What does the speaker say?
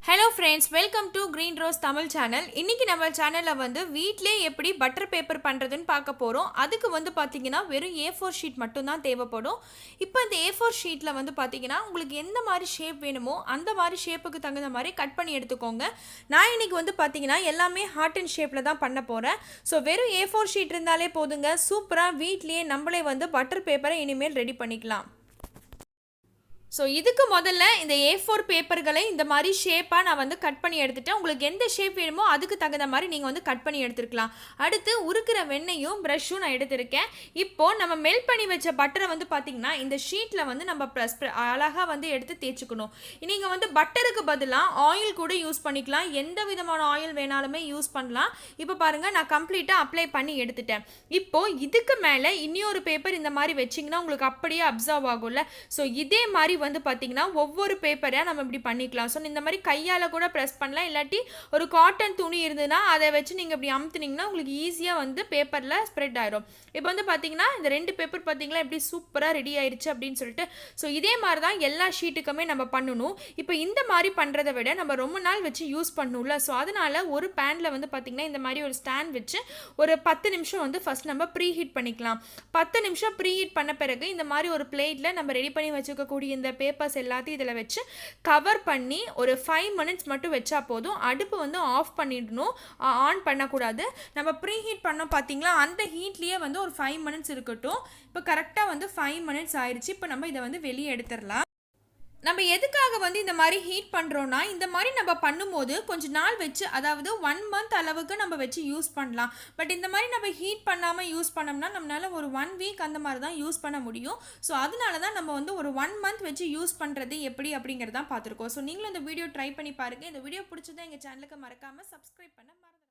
Hello friends, welcome to green rose Tamil channel. இன்றைக்கி நம்ம சேனலில் வந்து வீட்டிலே எப்படி பட்டர் பேப்பர் பண்ணுறதுன்னு பார்க்க போகிறோம். அதுக்கு வந்து பார்த்திங்கன்னா வெறும் A4 ஷீட் மட்டும்தான் தேவைப்படும். இப்போ இந்த A4 ஷீட்டில் வந்து பார்த்திங்கன்னா உங்களுக்கு எந்த மாதிரி ஷேப் வேணுமோ அந்த மாதிரி ஷேப்புக்கு தகுந்த மாதிரி கட் பண்ணி எடுத்துக்கோங்க. நான் இன்றைக்கி வந்து பார்த்திங்கன்னா எல்லாமே ஹார்ட் அண்ட் ஷேப்பில் தான் பண்ண போகிறேன். ஸோ வெறும் A4 ஷீட் இருந்தாலே போதுங்க, சூப்பராக வீட்லேயே நம்மளே வந்து பட்டர் பேப்பரை இனிமேல் ரெடி பண்ணிக்கலாம். ஸோ இதுக்கு முதல்ல இந்த A4 பேப்பர்களை இந்த மாதிரி ஷேப்பாக நான் வந்து கட் பண்ணி எடுத்துட்டேன். உங்களுக்கு எந்த ஷேப் வேணுமோ அதுக்கு தகுந்த மாதிரி நீங்கள் வந்து கட் பண்ணி எடுத்துருக்கலாம். அடுத்து உருக்கிற வெண்ணையும் ப்ரஷ்ஷும் நான் எடுத்திருக்கேன். இப்போது நம்ம மெல்ட் பண்ணி வச்ச பட்டரை வந்து பார்த்திங்கன்னா இந்த ஷீட்டில் வந்து நம்ம அழகாக வந்து எடுத்து தேய்ச்சிக்கணும். நீங்கள் வந்து பட்டருக்கு பதிலாக ஆயில் கூட யூஸ் பண்ணிக்கலாம். எந்த விதமான ஆயில் வேணாலுமே யூஸ் பண்ணலாம். இப்போ பாருங்கள், நான் கம்ப்ளீட்டாக அப்ளை பண்ணி எடுத்துட்டேன். இப்போது இதுக்கு மேலே இன்னொரு பேப்பர் இந்த மாதிரி வச்சிங்கன்னா உங்களுக்கு அப்படியே அப்சர்வ் ஆகும்ல. ஸோ இதே மாதிரி வந்து பார்த்தீங்கன்னா ஒவ்வொரு பேப்பரையாக நம்ம இப்படி பண்ணிக்கலாம். ஸோ இந்த மாதிரி கையால் கூட ப்ரெஸ் பண்ணலாம். இல்லாட்டி ஒரு காட்டன் துணி இருந்ததுன்னா அதை வச்சு நீங்கள் இப்படி அமுத்துனீங்கன்னா உங்களுக்கு ஈஸியாக வந்து பேப்பரில் ஸ்ப்ரெட் ஆயிடும். இப்போ வந்து பார்த்தீங்கன்னா இந்த 2 பேப்பர் பார்த்தீங்களா எப்படி சூப்பராக ரெடி ஆயிடுச்சு அப்படின்னு சொல்லிட்டு. ஸோ இதே மாதிரி தான் எல்லா ஷீட்டுக்குமே நம்ம பண்ணணும். இப்போ இந்த மாதிரி பண்ணுறதை விட நம்ம ரொம்ப நாள் வச்சு யூஸ் பண்ணணும்ல. ஸோ அதனால் ஒரு பேனில் வந்து பார்த்திங்கன்னா இந்த மாதிரி ஒரு ஸ்டாண்ட் வச்சு ஒரு 10 நிமிஷம் வந்து ஃபஸ்ட் நம்ம ப்ரீ ஹீட் பண்ணிக்கலாம். 10 நிமிஷம் ப்ரீ ஹீட் பண்ண பிறகு இந்த மாதிரி ஒரு பிளேட்டில் நம்ம ரெடி பண்ணி வச்சுக்கக்கூடிய இந்த பேப்பர்ஸ் எல்லாத்தையும் இதில் வச்சு கவர் பண்ணி ஒரு 5 மினிட்ஸ் மட்டும் வச்சா போதும். அடுப்பு வந்து ஆஃப் பண்ணிடணும், ஆன் பண்ணக்கூடாது. நம்ம ப்ரீ ஹீட் பண்ணோம் பார்த்தீங்களா, அந்த ஹீட்லேயே வந்து ஒரு 5 மினிட்ஸ் இருக்கட்டும். இப்போ கரெக்டாக வந்து 5 மினிட்ஸ் ஆயிடுச்சு. இப்போ நம்ம இதை வந்து வெளியே எடுத்துடலாம். நம்ம எதுக்காக வந்து இந்த மாதிரி ஹீட் பண்ணுறோன்னா, இந்த மாதிரி நம்ம பண்ணும்போது கொஞ்சம் நாள் வச்சு, அதாவது 1 மந்த் அளவுக்கு நம்ம வச்சு யூஸ் பண்ணலாம். பட் இந்த மாதிரி நம்ம ஹீட் பண்ணாமல் யூஸ் பண்ணோம்னா நம்மளால் ஒரு 1 வீக் அந்த மாதிரி தான் யூஸ் பண்ண முடியும். ஸோ அதனால தான் நம்ம வந்து ஒரு 1 மந்த் வச்சு யூஸ் பண்ணுறது எப்படி அப்படிங்கிறதான் பார்த்துருக்கோம். ஸோ நீங்களும் இந்த வீடியோ ட்ரை பண்ணி பாருங்கள். இந்த வீடியோ பிடிச்சதா எங்கள் சேனலுக்கு மறக்காமல் சப்ஸ்கிரைப் பண்ண மறந்துடுங்க.